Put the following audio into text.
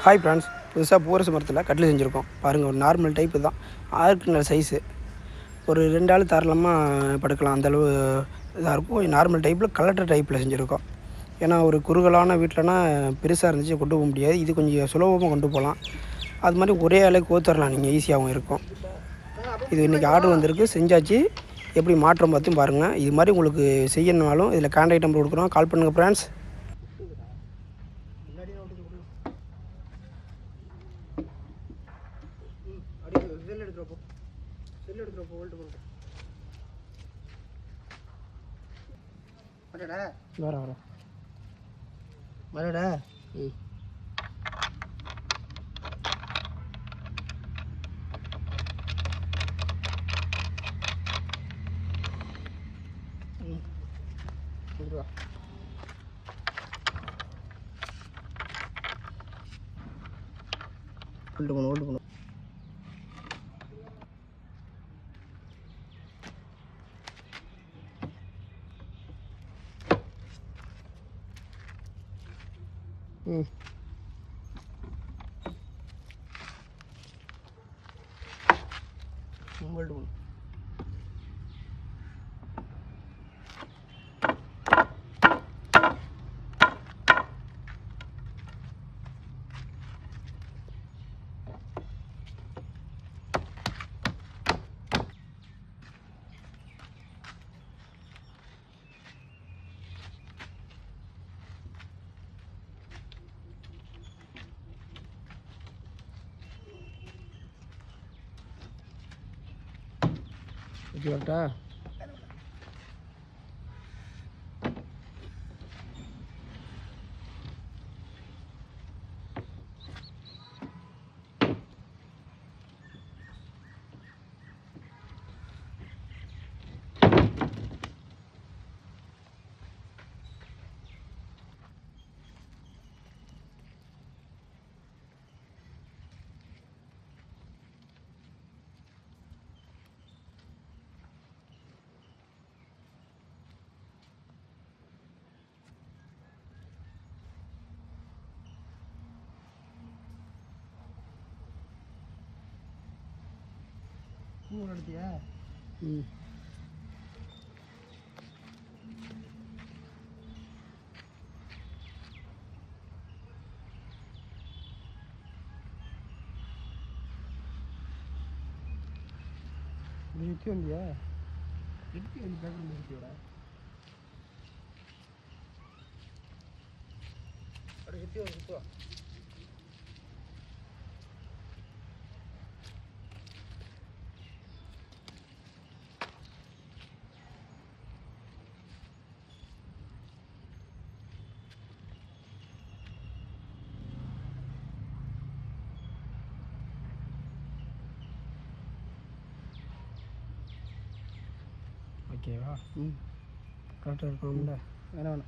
Hi friends, புதுசாக பூவரசு மரத்தில் கட்டில் செஞ்சுருக்கோம். பாருங்கள், ஒரு நார்மல் டைப்பு தான். ஆளுக்கு நல்ல சைஸு. ஒரு 2 ஆள் தாராளமாக படுக்கலாம். அந்தளவு இதாக இருக்கும். நார்மல் டைப்பில் கலெக்டர் டைப்பில் செஞ்சுருக்கோம். ஏன்னா ஒரு குறுகலான வீட்டிலனா பெருசாக இருந்துச்சு கொண்டு போக முடியாது. இது கொஞ்சம் சுலபமாக கொண்டு போகலாம். அது மாதிரி ஒரே ஆளே கோத்தரலாம், நீங்கள் ஈஸியாகவும் இருக்கும். இது இன்றைக்கி ஆர்டர் வந்திருக்கு, செஞ்சாச்சு. எப்படி மாற்றம் பார்த்தும் பாருங்கள். இது மாதிரி உங்களுக்கு செய்யணுனாலும் இதில் கான்டாக்ட் நம்பர் கொடுக்குறோம், கால் பண்ணுங்கள் ஃப்ரெண்ட்ஸ். செல் எடுக்கிறப்போ ஓல்ட்டு போட்டு வரேன் வரடா. ரூபா ஓல்ட்டு போகணும். ஓல்ட்டு போகணும். வச்சு வரட்டா? எடுத்தியா? நிறுத்தி வந்தியா? நிறுத்தி வந்து பேக்கெட் நிறுத்தியோட அப்படி சுற்றுவா. ஓகேவா? கரெக்டாக இருக்கும்ல. வேணாம்